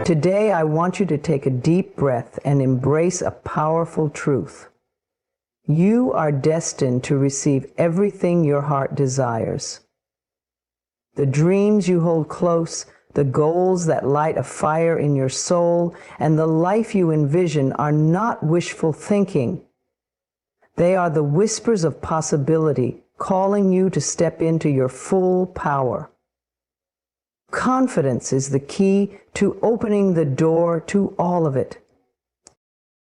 Today, I want you to take a deep breath and embrace a powerful truth. You are destined to receive everything your heart desires. The dreams you hold close, the goals that light a fire in your soul, and the life you envision are not wishful thinking. They are the whispers of possibility, calling you to step into your full power. Confidence is the key to opening the door to all of it.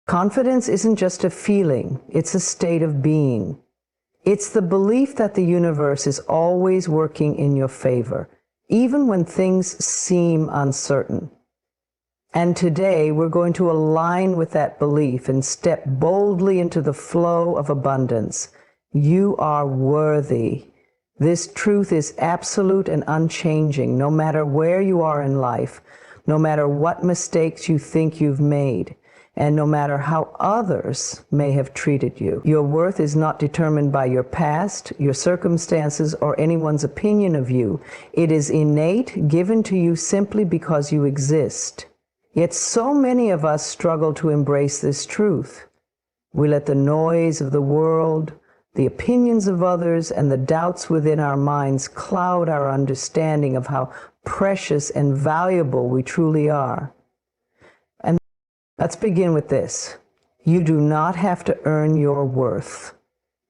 Confidence isn't just a feeling, it's a state of being. It's the belief that the universe is always working in your favor, even when things seem uncertain. And today we're going to align with that belief and step boldly into the flow of abundance. You are worthy. This truth is absolute and unchanging, no matter where you are in life, no matter what mistakes you think you've made, and no matter how others may have treated you. Your worth is not determined by your past, your circumstances, or anyone's opinion of you. It is innate, given to you simply because you exist. Yet so many of us struggle to embrace this truth. We let the noise of the world, the opinions of others, and the doubts within our minds cloud our understanding of how precious and valuable we truly are. And let's begin with this. You do not have to earn your worth.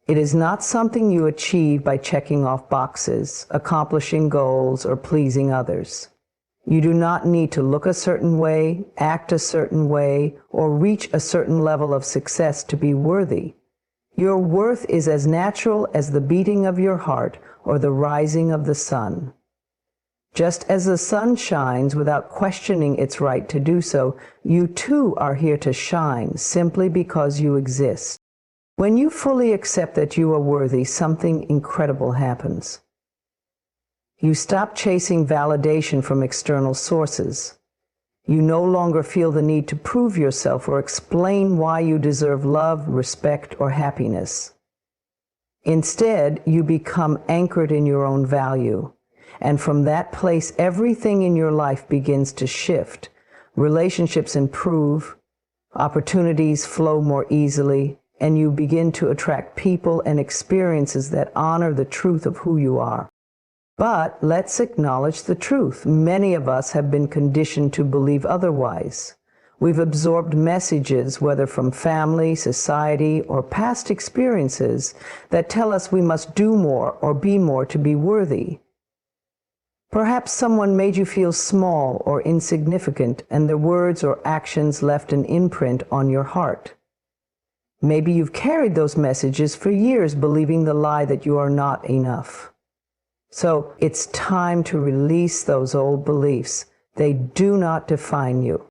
It is not something you achieve by checking off boxes, accomplishing goals, or pleasing others. You do not need to look a certain way, act a certain way, or reach a certain level of success to be worthy. Your worth is as natural as the beating of your heart or the rising of the sun. Just as the sun shines without questioning its right to do so, you too are here to shine simply because you exist. When you fully accept that you are worthy, something incredible happens. You stop chasing validation from external sources. You no longer feel the need to prove yourself or explain why you deserve love, respect, or happiness. Instead, you become anchored in your own value. And from that place, everything in your life begins to shift. Relationships improve, opportunities flow more easily, and you begin to attract people and experiences that honor the truth of who you are. But let's acknowledge the truth. Many of us have been conditioned to believe otherwise. We've absorbed messages, whether from family, society, or past experiences, that tell us we must do more or be more to be worthy. Perhaps someone made you feel small or insignificant, and their words or actions left an imprint on your heart. Maybe you've carried those messages for years, believing the lie that you are not enough. So it's time to release those old beliefs. They do not define you.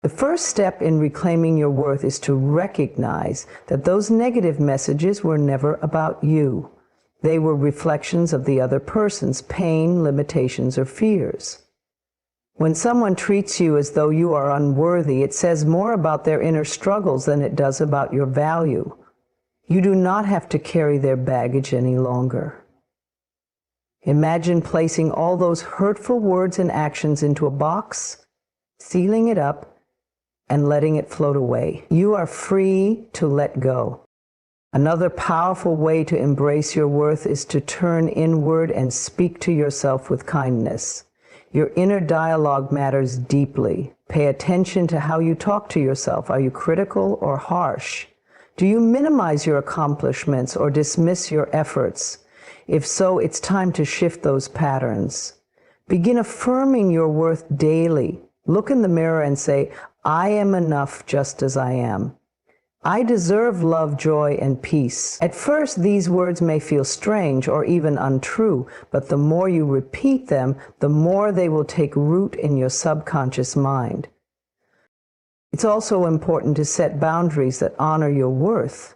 The first step in reclaiming your worth is to recognize that those negative messages were never about you. They were reflections of the other person's pain, limitations, or fears. When someone treats you as though you are unworthy, it says more about their inner struggles than it does about your value. You do not have to carry their baggage any longer. Imagine placing all those hurtful words and actions into a box, sealing it up, and letting it float away. You are free to let go. Another powerful way to embrace your worth is to turn inward and speak to yourself with kindness. Your inner dialogue matters deeply. Pay attention to how you talk to yourself. Are you critical or harsh? Do you minimize your accomplishments or dismiss your efforts? If so, it's time to shift those patterns. Begin affirming your worth daily. Look in the mirror and say, I am enough just as I am. I deserve love, joy, and peace. At first, these words may feel strange or even untrue, but the more you repeat them, the more they will take root in your subconscious mind. It's also important to set boundaries that honor your worth.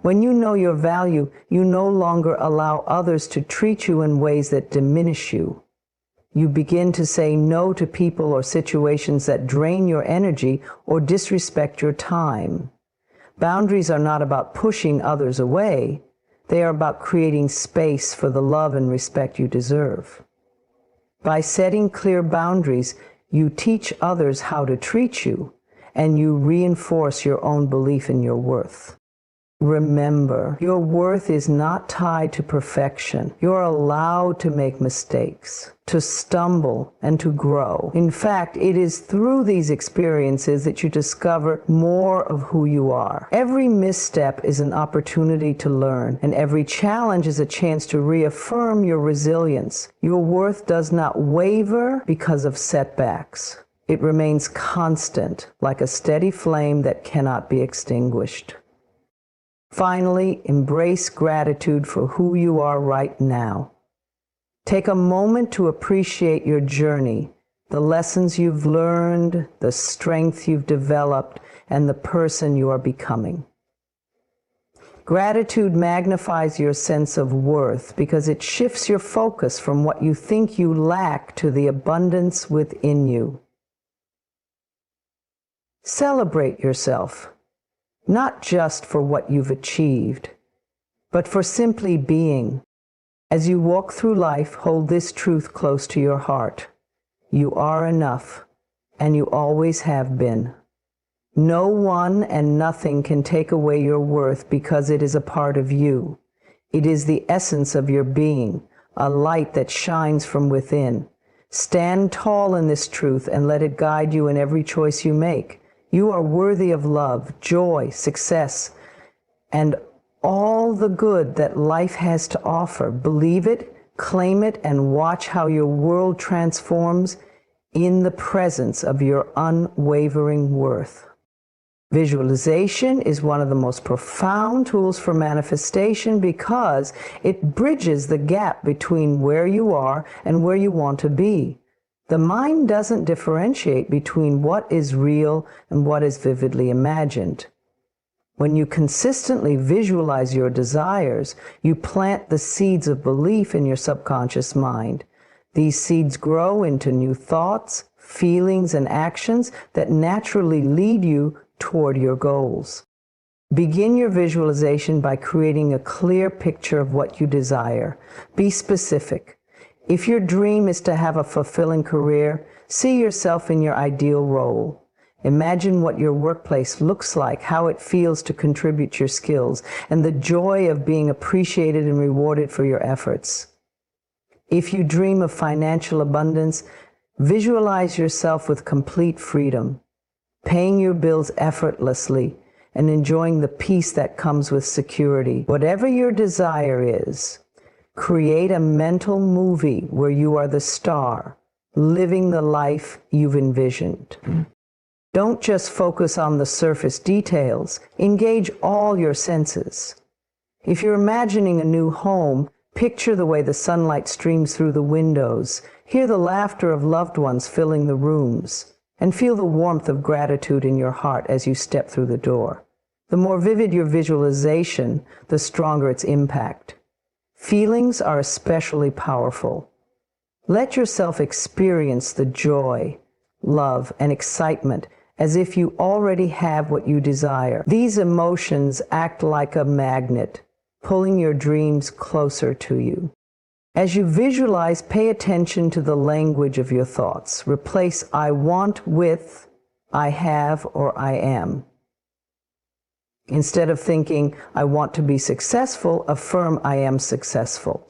When you know your value, you no longer allow others to treat you in ways that diminish you. You begin to say no to people or situations that drain your energy or disrespect your time. Boundaries are not about pushing others away. They are about creating space for the love and respect you deserve. By setting clear boundaries, you teach others how to treat you, and you reinforce your own belief in your worth. Remember, your worth is not tied to perfection. You're allowed to make mistakes, to stumble, and to grow. In fact, it is through these experiences that you discover more of who you are. Every misstep is an opportunity to learn, and every challenge is a chance to reaffirm your resilience. Your worth does not waver because of setbacks. It remains constant, like a steady flame that cannot be extinguished. Finally, embrace gratitude for who you are right now. Take a moment to appreciate your journey, the lessons you've learned, the strength you've developed, and the person you are becoming. Gratitude magnifies your sense of worth because it shifts your focus from what you think you lack to the abundance within you. Celebrate yourself. Not just for what you've achieved, but for simply being. As you walk through life, hold this truth close to your heart. You are enough, and you always have been. No one and nothing can take away your worth because it is a part of you. It is the essence of your being, a light that shines from within. Stand tall in this truth and let it guide you in every choice you make. You are worthy of love, joy, success, and all the good that life has to offer. Believe it, claim it, and watch how your world transforms in the presence of your unwavering worth. Visualization is one of the most profound tools for manifestation because it bridges the gap between where you are and where you want to be. The mind doesn't differentiate between what is real and what is vividly imagined. When you consistently visualize your desires, you plant the seeds of belief in your subconscious mind. These seeds grow into new thoughts, feelings, and actions that naturally lead you toward your goals. Begin your visualization by creating a clear picture of what you desire. Be specific. If your dream is to have a fulfilling career, see yourself in your ideal role. Imagine what your workplace looks like, how it feels to contribute your skills, and the joy of being appreciated and rewarded for your efforts. If you dream of financial abundance, visualize yourself with complete freedom, paying your bills effortlessly, and enjoying the peace that comes with security. Whatever your desire is, create a mental movie where you are the star, living the life you've envisioned. Don't just focus on the surface details. Engage all your senses. If you're imagining a new home, picture the way the sunlight streams through the windows, hear the laughter of loved ones filling the rooms, and feel the warmth of gratitude in your heart as you step through the door. The more vivid your visualization, the stronger its impact. Feelings are especially powerful. Let yourself experience the joy, love, and excitement as if you already have what you desire. These emotions act like a magnet, pulling your dreams closer to you. As you visualize, pay attention to the language of your thoughts. Replace I want with I have or I am. Instead of thinking, I want to be successful, affirm I am successful.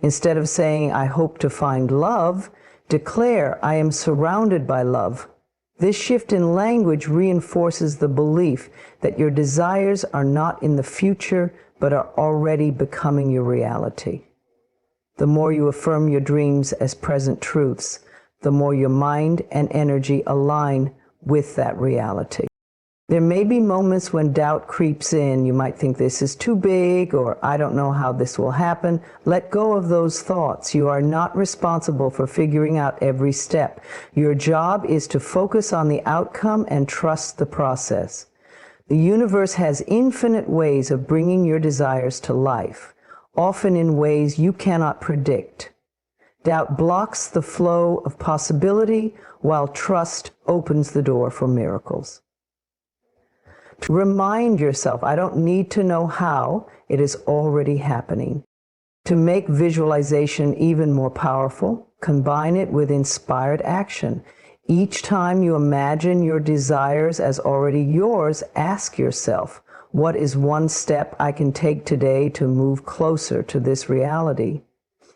Instead of saying, I hope to find love, declare I am surrounded by love. This shift in language reinforces the belief that your desires are not in the future, but are already becoming your reality. The more you affirm your dreams as present truths, the more your mind and energy align with that reality. There may be moments when doubt creeps in. You might think this is too big, or I don't know how this will happen. Let go of those thoughts. You are not responsible for figuring out every step. Your job is to focus on the outcome and trust the process. The universe has infinite ways of bringing your desires to life, often in ways you cannot predict. Doubt blocks the flow of possibility, while trust opens the door for miracles. Remind yourself, I don't need to know how, it is already happening. To make visualization even more powerful, combine it with inspired action. Each time you imagine your desires as already yours, ask yourself, what is one step I can take today to move closer to this reality?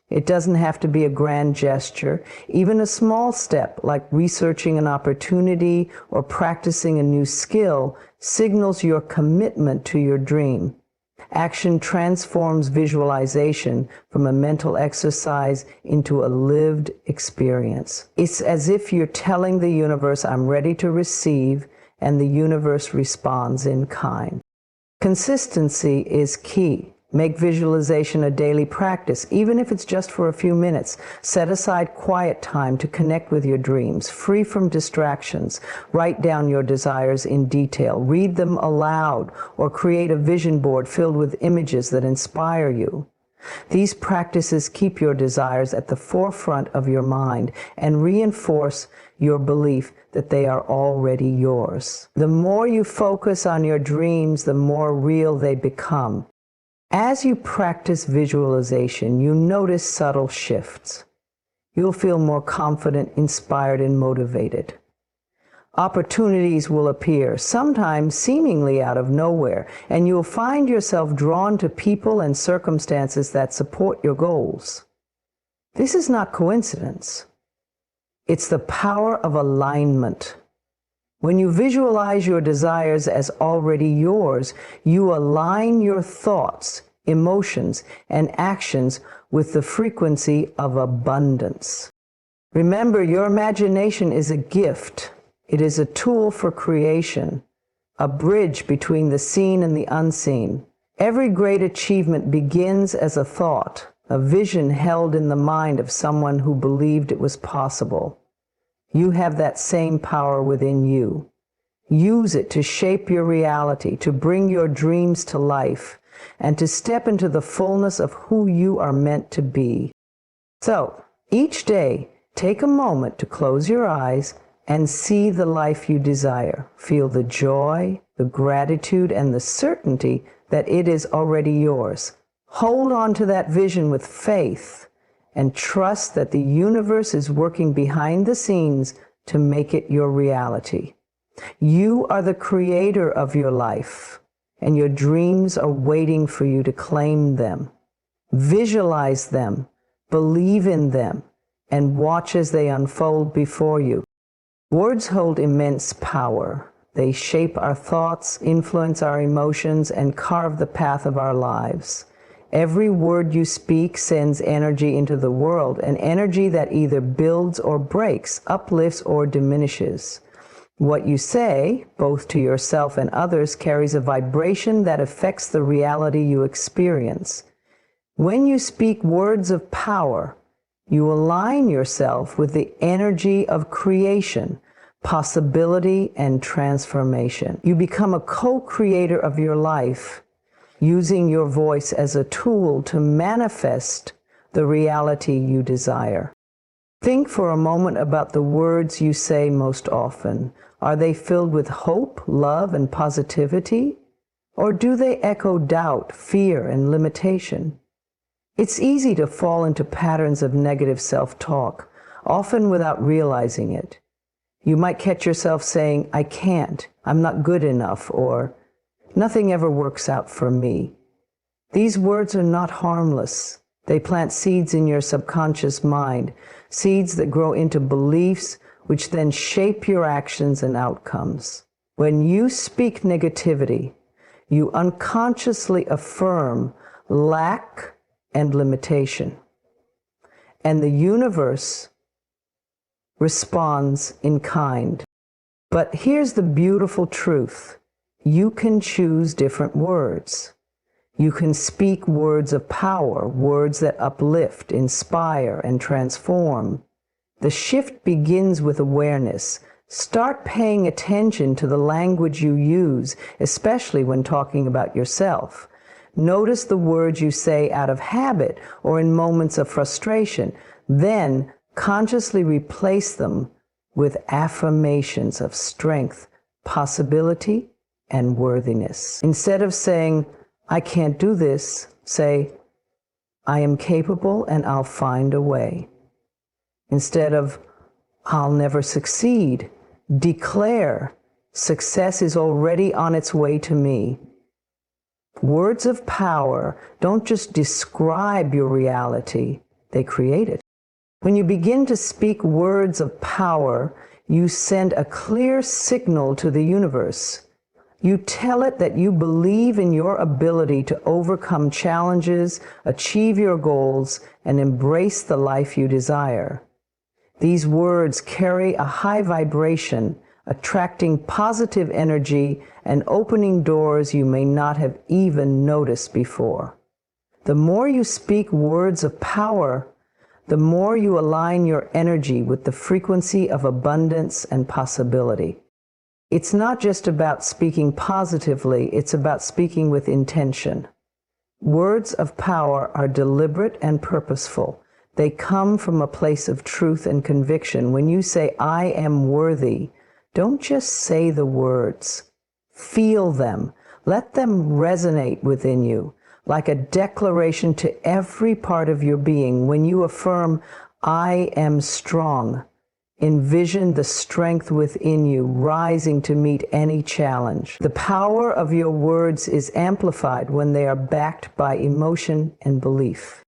It doesn't have to be a grand gesture. Even a small step, like researching an opportunity or practicing a new skill, signals your commitment to your dream. Action transforms visualization from a mental exercise into a lived experience. It's as if you're telling the universe, I'm ready to receive, and the universe responds in kind. Consistency is key. Make visualization a daily practice, even if it's just for a few minutes. Set aside quiet time to connect with your dreams, free from distractions. Write down your desires in detail. Read them aloud, or create a vision board filled with images that inspire you. These practices keep your desires at the forefront of your mind and reinforce your belief that they are already yours. The more you focus on your dreams, the more real they become. As you practice visualization, you notice subtle shifts. You'll feel more confident, inspired, and motivated. Opportunities will appear, sometimes seemingly out of nowhere, and you'll find yourself drawn to people and circumstances that support your goals. This is not coincidence. It's the power of alignment. When you visualize your desires as already yours, you align your thoughts, emotions, and actions with the frequency of abundance. Remember, your imagination is a gift. It is a tool for creation, a bridge between the seen and the unseen. Every great achievement begins as a thought, a vision held in the mind of someone who believed it was possible. You have that same power within you. Use it to shape your reality, to bring your dreams to life, and to step into the fullness of who you are meant to be. So, each day, take a moment to close your eyes and see the life you desire. Feel the joy, the gratitude, and the certainty that it is already yours. Hold on to that vision with faith and trust that the universe is working behind the scenes to make it your reality. You are the creator of your life, and your dreams are waiting for you to claim them. Visualize them, believe in them, and watch as they unfold before you. Words hold immense power. They shape our thoughts, influence our emotions, and carve the path of our lives. Every word you speak sends energy into the world, an energy that either builds or breaks, uplifts or diminishes. What you say, both to yourself and others, carries a vibration that affects the reality you experience. When you speak words of power, you align yourself with the energy of creation, possibility, and transformation. You become a co-creator of your life, using your voice as a tool to manifest the reality you desire. Think for a moment about the words you say most often. Are they filled with hope, love, and positivity? Or do they echo doubt, fear, and limitation? It's easy to fall into patterns of negative self-talk, often without realizing it. You might catch yourself saying, I can't, I'm not good enough, or nothing ever works out for me. These words are not harmless. They plant seeds in your subconscious mind, seeds that grow into beliefs which then shape your actions and outcomes. When you speak negativity, you unconsciously affirm lack and limitation. And the universe responds in kind. But here's the beautiful truth. You can choose different words. You can speak words of power, words that uplift, inspire, and transform. The shift begins with awareness. Start paying attention to the language you use, especially when talking about yourself. Notice the words you say out of habit or in moments of frustration. Then consciously replace them with affirmations of strength, possibility, and worthiness. Instead of saying, I can't do this, say, I am capable and I'll find a way. Instead of, I'll never succeed. Declare, success is already on its way to me. Words of power don't just describe your reality, they create it. When you begin to speak words of power, you send a clear signal to the universe. You tell it that you believe in your ability to overcome challenges, achieve your goals, and embrace the life you desire. These words carry a high vibration, attracting positive energy and opening doors you may not have even noticed before. The more you speak words of power, the more you align your energy with the frequency of abundance and possibility. It's not just about speaking positively, it's about speaking with intention. Words of power are deliberate and purposeful. They come from a place of truth and conviction. When you say, I am worthy, don't just say the words. Feel them. Let them resonate within you, like a declaration to every part of your being. When you affirm, I am strong, envision the strength within you rising to meet any challenge. The power of your words is amplified when they are backed by emotion and belief.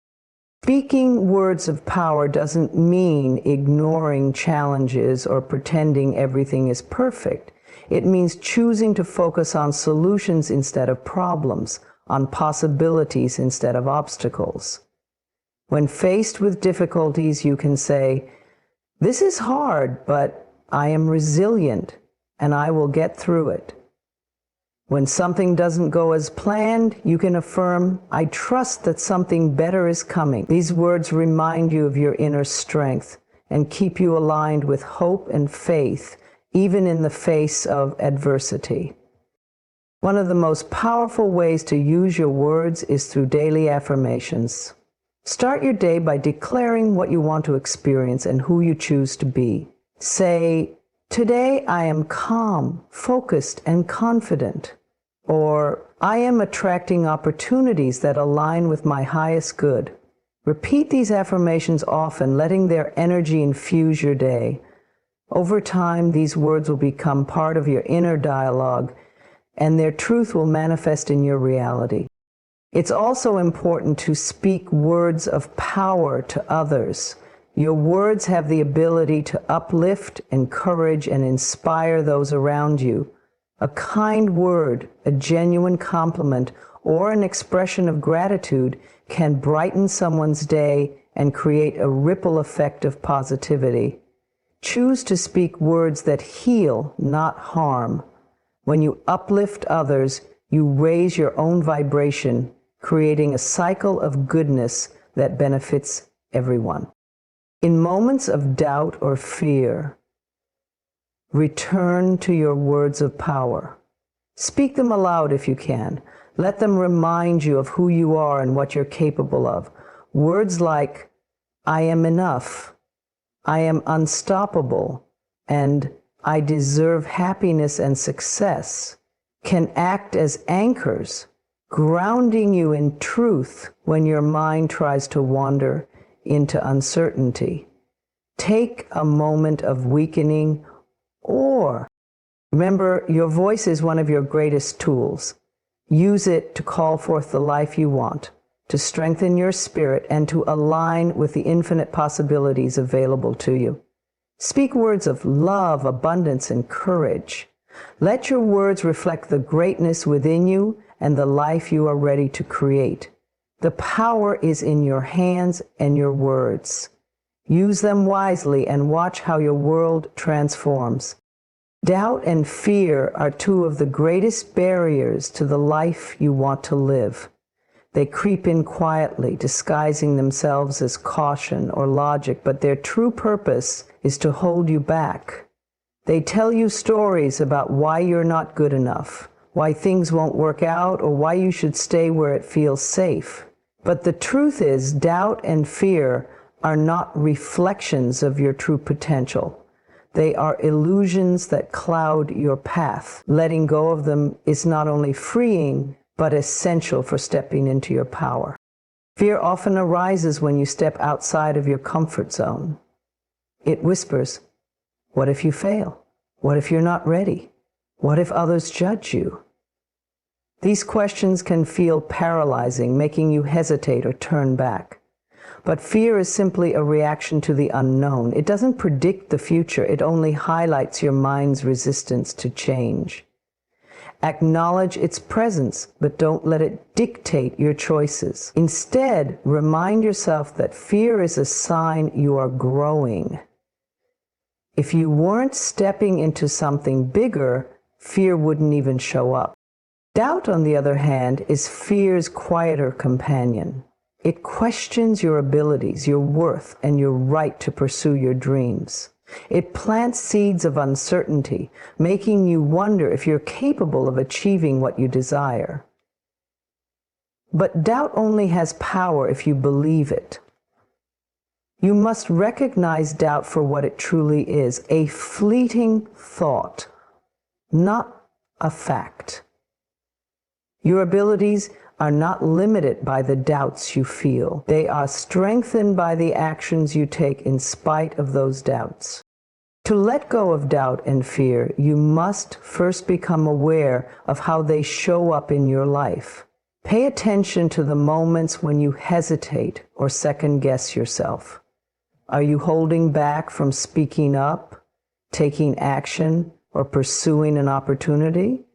Speaking words of power doesn't mean ignoring challenges or pretending everything is perfect. It means choosing to focus on solutions instead of problems, on possibilities instead of obstacles. When faced with difficulties, you can say, this is hard, but I am resilient and I will get through it. When something doesn't go as planned, you can affirm, I trust that something better is coming. These words remind you of your inner strength and keep you aligned with hope and faith, even in the face of adversity. One of the most powerful ways to use your words is through daily affirmations. Start your day by declaring what you want to experience and who you choose to be. Say, today I am calm, focused, and confident. Or, I am attracting opportunities that align with my highest good. Repeat these affirmations often, letting their energy infuse your day. Over time, these words will become part of your inner dialogue, and their truth will manifest in your reality. It's also important to speak words of power to others. Your words have the ability to uplift, encourage, and inspire those around you. A kind word, a genuine compliment, or an expression of gratitude can brighten someone's day and create a ripple effect of positivity. Choose to speak words that heal, not harm. When you uplift others, you raise your own vibration, creating a cycle of goodness that benefits everyone. In moments of doubt or fear, return to your words of power. Speak them aloud if you can. Let them remind you of who you are and what you're capable of. Words like, I am enough, I am unstoppable, and I deserve happiness and success can act as anchors, grounding you in truth when your mind tries to wander into uncertainty. Take a moment of weakening, or remember, your voice is one of your greatest tools. Use it to call forth the life you want, to strengthen your spirit, and to align with the infinite possibilities available to you. Speak words of love, abundance, and courage. Let your words reflect the greatness within you and the life you are ready to create. The power is in your hands and your words. Use them wisely and watch how your world transforms. Doubt and fear are two of the greatest barriers to the life you want to live. They creep in quietly, disguising themselves as caution or logic, but their true purpose is to hold you back. They tell you stories about why you're not good enough, why things won't work out, or why you should stay where it feels safe. But the truth is, doubt and fear are not reflections of your true potential. They are illusions that cloud your path. Letting go of them is not only freeing, but essential for stepping into your power. Fear often arises when you step outside of your comfort zone. It whispers, What if you fail? What if you're not ready? What if others judge you? These questions can feel paralyzing, making you hesitate or turn back. But fear is simply a reaction to the unknown. It doesn't predict the future. It only highlights your mind's resistance to change. Acknowledge its presence, but don't let it dictate your choices. Instead, remind yourself that fear is a sign you are growing. If you weren't stepping into something bigger, fear wouldn't even show up. Doubt, on the other hand, is fear's quieter companion. It questions your abilities, your worth, and your right to pursue your dreams. It plants seeds of uncertainty, making you wonder if you're capable of achieving what you desire. But doubt only has power if you believe it. You must recognize doubt for what it truly is, a fleeting thought, not a fact. Your abilities are not limited by the doubts you feel. They are strengthened by the actions you take in spite of those doubts. To let go of doubt and fear, you must first become aware of how they show up in your life. Pay attention to the moments when you hesitate or second-guess yourself. Are you holding back from speaking up, taking action, or pursuing an opportunity?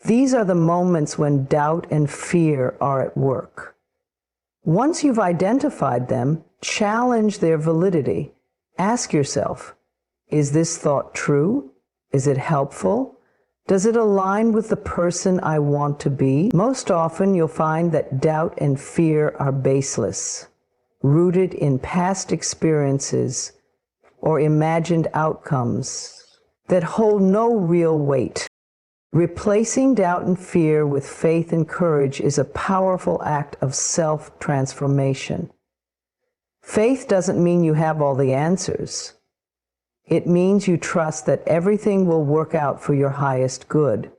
These are the moments when doubt and fear are at work. Once you've identified them, challenge their validity. Ask yourself, is this thought true? Is it helpful? Does it align with the person I want to be? Most often, you'll find that doubt and fear are baseless, rooted in past experiences or imagined outcomes that hold no real weight. Replacing doubt and fear with faith and courage is a powerful act of self-transformation. Faith doesn't mean you have all the answers. It means you trust that everything will work out for your highest good.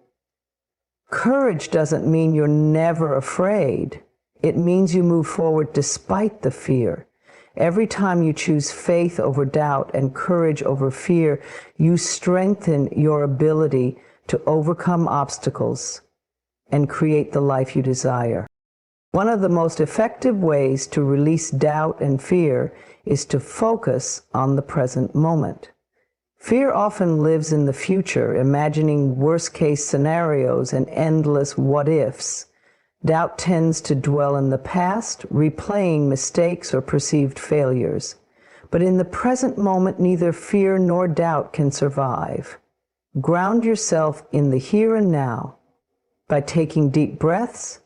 Courage doesn't mean you're never afraid. It means you move forward despite the fear. Every time you choose faith over doubt and courage over fear, you strengthen your ability to overcome obstacles and create the life you desire. One of the most effective ways to release doubt and fear is to focus on the present moment. Fear often lives in the future, imagining worst-case scenarios and endless what-ifs. Doubt tends to dwell in the past, replaying mistakes or perceived failures. But in the present moment, neither fear nor doubt can survive. Ground yourself in the here and now by taking deep breaths,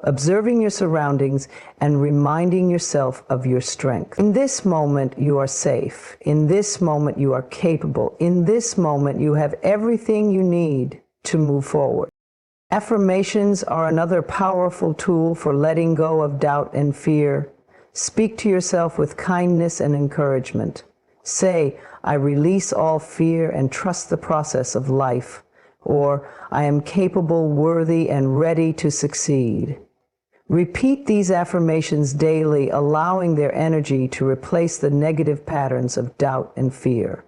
observing your surroundings, and reminding yourself of your strength. In this moment, you are safe. In this moment, you are capable. In this moment, you have everything you need to move forward. Affirmations are another powerful tool for letting go of doubt and fear. Speak to yourself with kindness and encouragement. Say, I release all fear and trust the process of life, or I am capable, worthy, and ready to succeed. Repeat these affirmations daily, allowing their energy to replace the negative patterns of doubt and fear.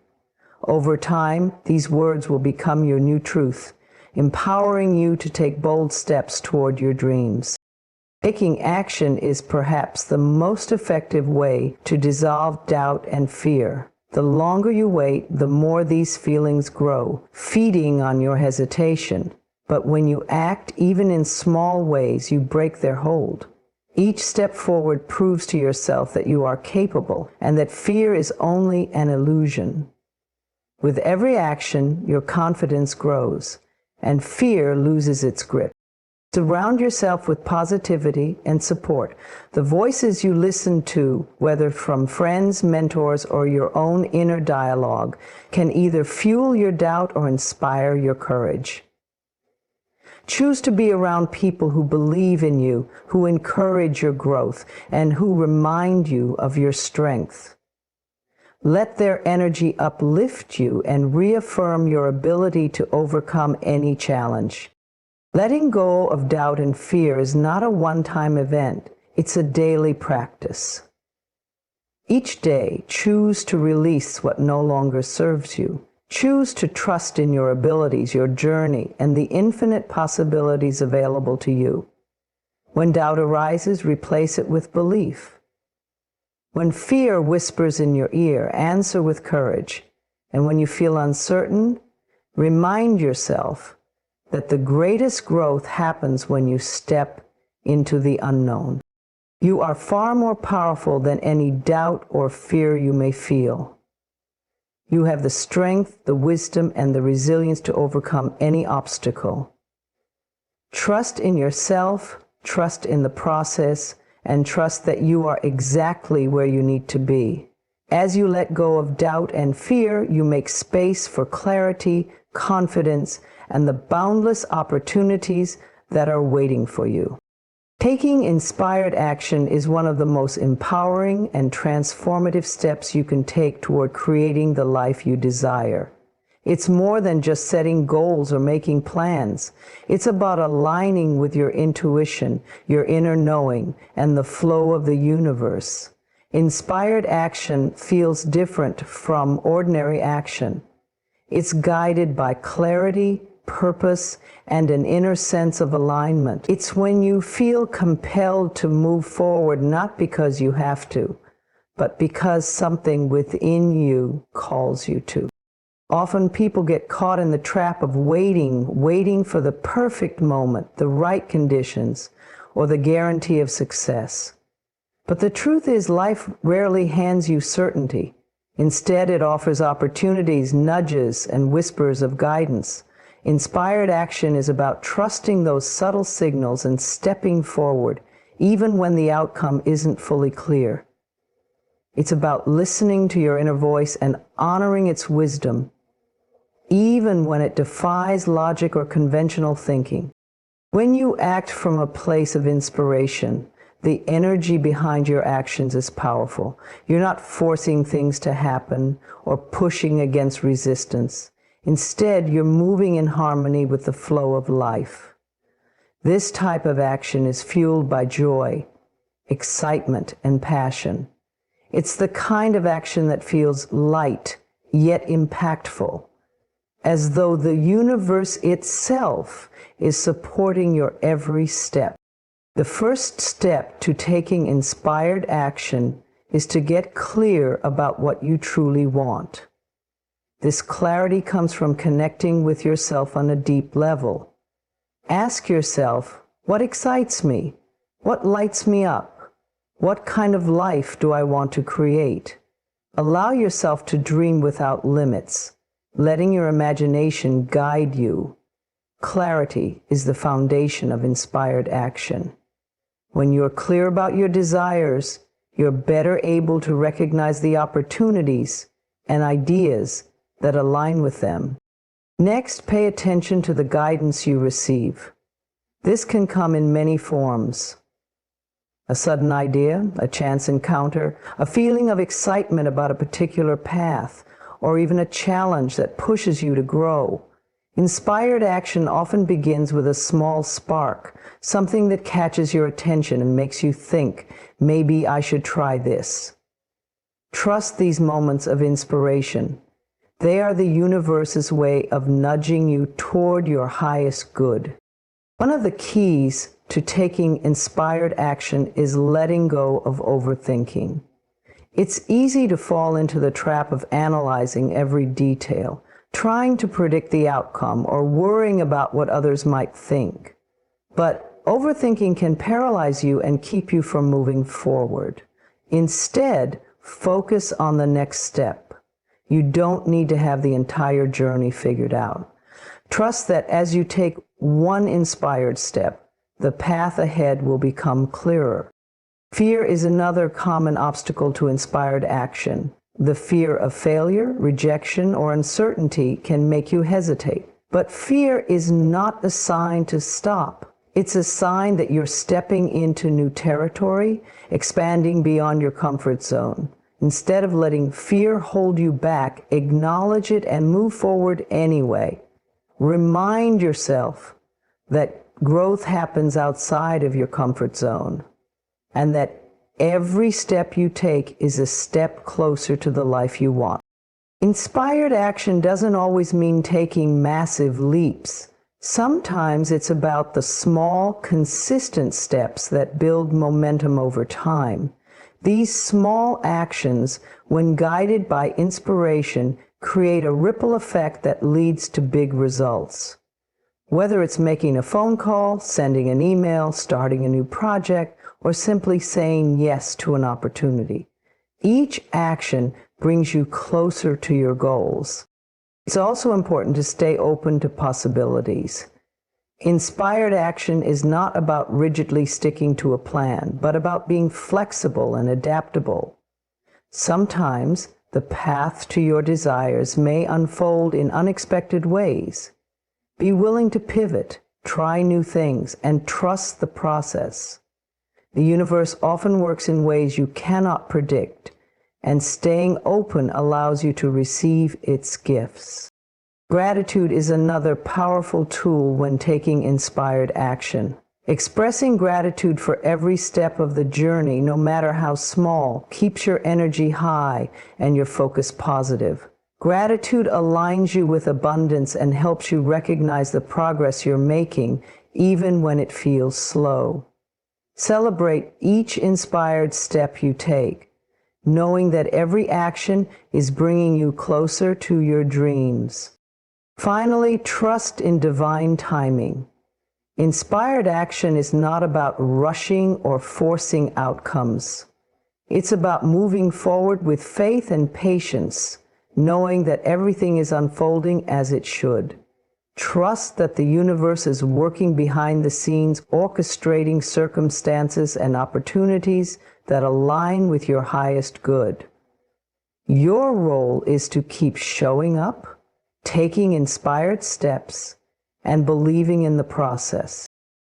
Over time, these words will become your new truth, empowering you to take bold steps toward your dreams. Taking action is perhaps the most effective way to dissolve doubt and fear. The longer you wait, the more these feelings grow, feeding on your hesitation. But when you act, even in small ways, you break their hold. Each step forward proves to yourself that you are capable and that fear is only an illusion. With every action, your confidence grows, and fear loses its grip. Surround yourself with positivity and support. The voices you listen to, whether from friends, mentors, or your own inner dialogue, can either fuel your doubt or inspire your courage. Choose to be around people who believe in you, who encourage your growth, and who remind you of your strength. Let their energy uplift you and reaffirm your ability to overcome any challenge. Letting go of doubt and fear is not a one-time event. It's a daily practice. Each day, choose to release what no longer serves you. Choose to trust in your abilities, your journey, and the infinite possibilities available to you. When doubt arises, replace it with belief. When fear whispers in your ear, answer with courage. And when you feel uncertain, remind yourself that the greatest growth happens when you step into the unknown. You are far more powerful than any doubt or fear you may feel. You have the strength, the wisdom, and the resilience to overcome any obstacle. Trust in yourself, trust in the process, and trust that you are exactly where you need to be. As you let go of doubt and fear, you make space for clarity, confidence, and the boundless opportunities that are waiting for you. Taking inspired action is one of the most empowering and transformative steps you can take toward creating the life you desire. It's more than just setting goals or making plans. It's about aligning with your intuition, your inner knowing, and the flow of the universe. Inspired action feels different from ordinary action. It's guided by clarity, purpose, and an inner sense of alignment. It's when you feel compelled to move forward, not because you have to, but because something within you calls you to. Often people get caught in the trap of waiting for the perfect moment, the right conditions, or the guarantee of success. But the truth is, life rarely hands you certainty. Instead, it offers opportunities, nudges, and whispers of guidance. Inspired action is about trusting those subtle signals and stepping forward, even when the outcome isn't fully clear. It's about listening to your inner voice and honoring its wisdom, even when it defies logic or conventional thinking. When you act from a place of inspiration, the energy behind your actions is powerful. You're not forcing things to happen or pushing against resistance. Instead, you're moving in harmony with the flow of life. This type of action is fueled by joy, excitement, and passion. It's the kind of action that feels light, yet impactful, as though the universe itself is supporting your every step. The first step to taking inspired action is to get clear about what you truly want. This clarity comes from connecting with yourself on a deep level. Ask yourself, what excites me? What lights me up? What kind of life do I want to create? Allow yourself to dream without limits, letting your imagination guide you. Clarity is the foundation of inspired action. When you're clear about your desires, you're better able to recognize the opportunities and ideas that align with them. Next, pay attention to the guidance you receive. This can come in many forms. A sudden idea, a chance encounter, a feeling of excitement about a particular path, or even a challenge that pushes you to grow. Inspired action often begins with a small spark, something that catches your attention and makes you think, maybe I should try this. Trust these moments of inspiration. They are the universe's way of nudging you toward your highest good. One of the keys to taking inspired action is letting go of overthinking. It's easy to fall into the trap of analyzing every detail, trying to predict the outcome, or worrying about what others might think. But overthinking can paralyze you and keep you from moving forward. Instead, focus on the next step. You don't need to have the entire journey figured out. Trust that as you take one inspired step, the path ahead will become clearer. Fear is another common obstacle to inspired action. The fear of failure, rejection, or uncertainty can make you hesitate. But fear is not a sign to stop. It's a sign that you're stepping into new territory, expanding beyond your comfort zone. Instead of letting fear hold you back, acknowledge it and move forward anyway. Remind yourself that growth happens outside of your comfort zone, and that Every step you take is a step closer to the life you want. Inspired action doesn't always mean taking massive leaps. Sometimes it's about the small, consistent steps that build momentum over time. These small actions, when guided by inspiration, create a ripple effect that leads to big results. Whether it's making a phone call, sending an email, starting a new project, or simply saying yes to an opportunity, each action brings you closer to your goals. It's also important to stay open to possibilities. Inspired action is not about rigidly sticking to a plan, but about being flexible and adaptable. Sometimes the path to your desires may unfold in unexpected ways. Be willing to pivot, try new things, and trust the process. The universe often works in ways you cannot predict, and staying open allows you to receive its gifts. Gratitude is another powerful tool when taking inspired action. Expressing gratitude for every step of the journey, no matter how small, keeps your energy high and your focus positive. Gratitude aligns you with abundance and helps you recognize the progress you're making, even when it feels slow. Celebrate each inspired step you take, knowing that every action is bringing you closer to your dreams. Finally, trust in divine timing. Inspired action is not about rushing or forcing outcomes. It's about moving forward with faith and patience, knowing that everything is unfolding as it should. Trust that the universe is working behind the scenes, orchestrating circumstances and opportunities that align with your highest good. Your role is to keep showing up, taking inspired steps, and believing in the process.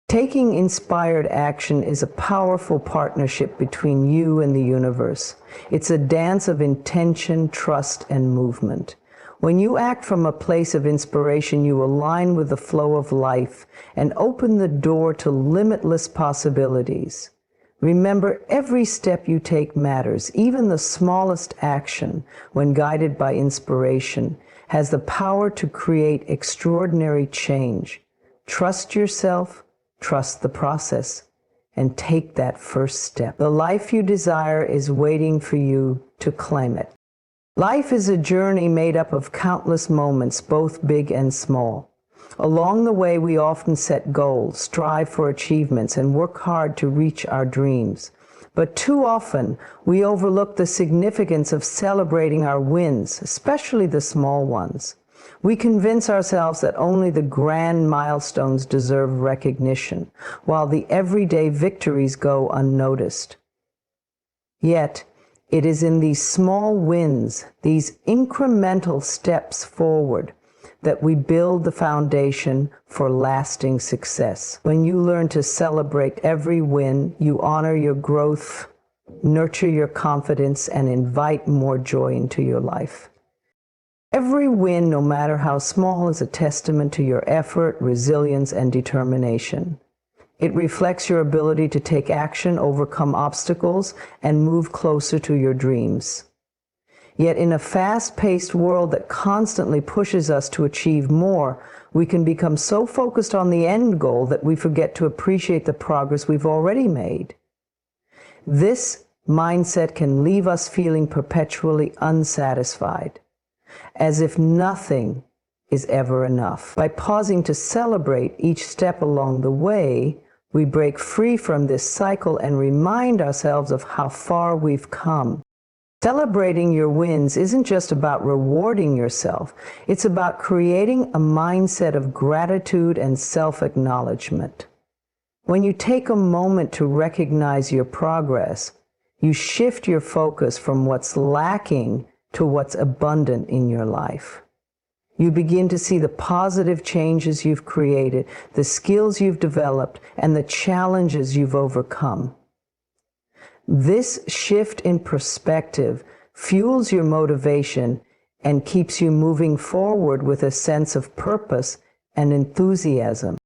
Taking inspired action is a powerful partnership between you and the universe. It's a dance of intention, trust, and movement. When you act from a place of inspiration, you align with the flow of life and open the door to limitless possibilities. Remember, every step you take matters. Even the smallest action, when guided by inspiration, has the power to create extraordinary change. Trust yourself, trust the process, and take that first step. The life you desire is waiting for you to claim it. Life is a journey made up of countless moments, both big and small. Along the way, we often set goals, strive for achievements, and work hard to reach our dreams. But too often, we overlook the significance of celebrating our wins, especially the small ones. We convince ourselves that only the grand milestones deserve recognition, while the everyday victories go unnoticed. Yet, it is in these small wins, these incremental steps forward, that we build the foundation for lasting success. When you learn to celebrate every win, you honor your growth, nurture your confidence, and invite more joy into your life. Every win, no matter how small, is a testament to your effort, resilience, and determination. It reflects your ability to take action, overcome obstacles, and move closer to your dreams. Yet in a fast-paced world that constantly pushes us to achieve more, we can become so focused on the end goal that we forget to appreciate the progress we've already made. This mindset can leave us feeling perpetually unsatisfied, as if nothing is ever enough. By pausing to celebrate each step along the way, we break free from this cycle and remind ourselves of how far we've come. Celebrating your wins isn't just about rewarding yourself. It's about creating a mindset of gratitude and self-acknowledgement. When you take a moment to recognize your progress, you shift your focus from what's lacking to what's abundant in your life. You begin to see the positive changes you've created, the skills you've developed, and the challenges you've overcome. This shift in perspective fuels your motivation and keeps you moving forward with a sense of purpose and enthusiasm.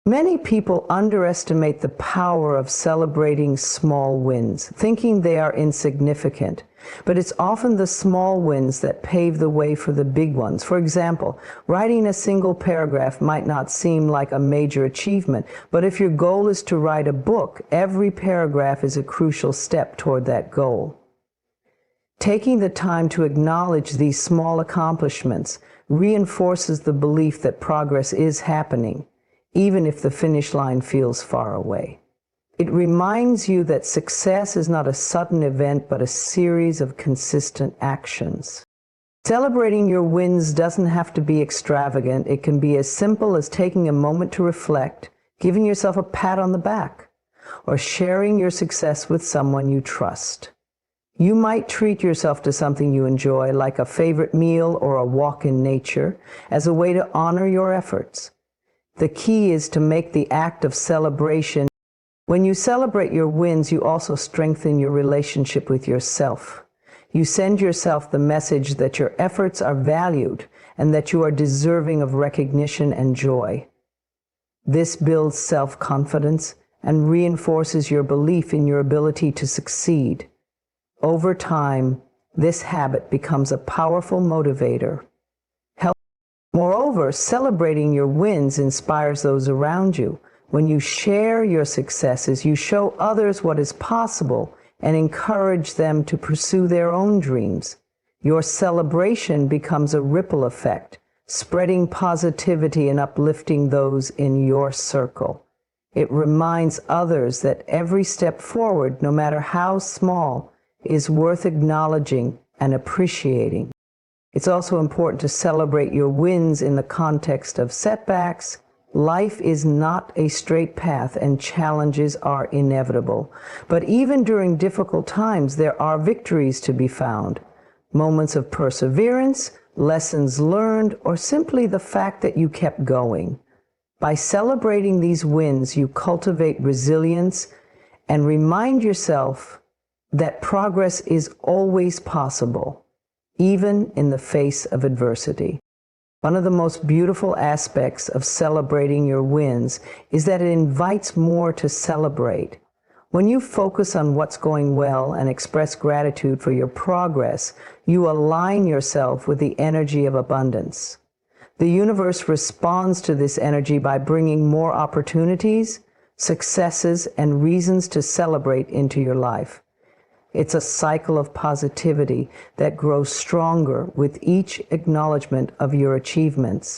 Many people underestimate the power of celebrating small wins, thinking they are insignificant. But it's often the small wins that pave the way for the big ones. For example, writing a single paragraph might not seem like a major achievement, but if your goal is to write a book, every paragraph is a crucial step toward that goal. Taking the time to acknowledge these small accomplishments reinforces the belief that progress is happening, even if the finish line feels far away. It reminds you that success is not a sudden event, but a series of consistent actions. Celebrating your wins doesn't have to be extravagant. It can be as simple as taking a moment to reflect, giving yourself a pat on the back, or sharing your success with someone you trust. You might treat yourself to something you enjoy, like a favorite meal or a walk in nature, as a way to honor your efforts. The key is to make the act of celebration. When you celebrate your wins, you also strengthen your relationship with yourself. You send yourself the message that your efforts are valued and that you are deserving of recognition and joy. This builds self-confidence and reinforces your belief in your ability to succeed. Over time, this habit becomes a powerful motivator. Moreover, celebrating your wins inspires those around you. When you share your successes, you show others what is possible and encourage them to pursue their own dreams. Your celebration becomes a ripple effect, spreading positivity and uplifting those in your circle. It reminds others that every step forward, no matter how small, is worth acknowledging and appreciating. It's also important to celebrate your wins in the context of setbacks. Life is not a straight path and challenges are inevitable. But even during difficult times, there are victories to be found. Moments of perseverance, lessons learned, or simply the fact that you kept going. By celebrating these wins, you cultivate resilience and remind yourself that progress is always possible, even in the face of adversity. One of the most beautiful aspects of celebrating your wins is that it invites more to celebrate. When you focus on what's going well and express gratitude for your progress, you align yourself with the energy of abundance. The universe responds to this energy by bringing more opportunities, successes, and reasons to celebrate into your life. It's a cycle of positivity that grows stronger with each acknowledgement of your achievements.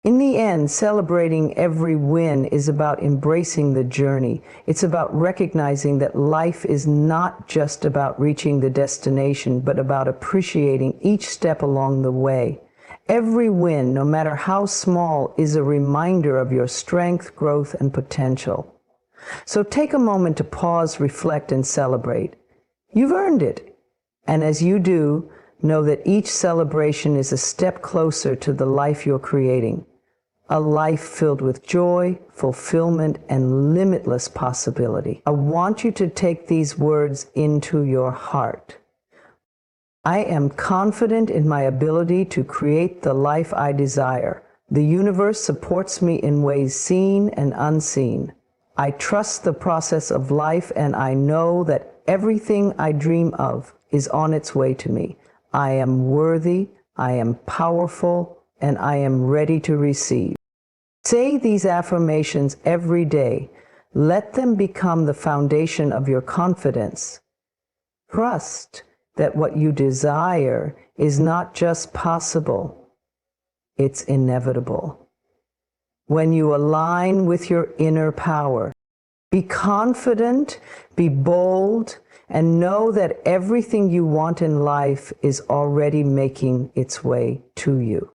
In the end, celebrating every win is about embracing the journey. It's about recognizing that life is not just about reaching the destination, but about appreciating each step along the way. Every win, no matter how small, is a reminder of your strength, growth, and potential. So take a moment to pause, reflect, and celebrate. You've earned it. And as you do, know that each celebration is a step closer to the life you're creating. A life filled with joy, fulfillment, and limitless possibility. I want you to take these words into your heart. I am confident in my ability to create the life I desire. The universe supports me in ways seen and unseen. I trust the process of life, and I know that everything I dream of is on its way to me. I am worthy, I am powerful, and I am ready to receive. Say these affirmations every day. Let them become the foundation of your confidence. Trust that what you desire is not just possible, it's inevitable. When you align with your inner power, be confident, be bold, and know that everything you want in life is already making its way to you.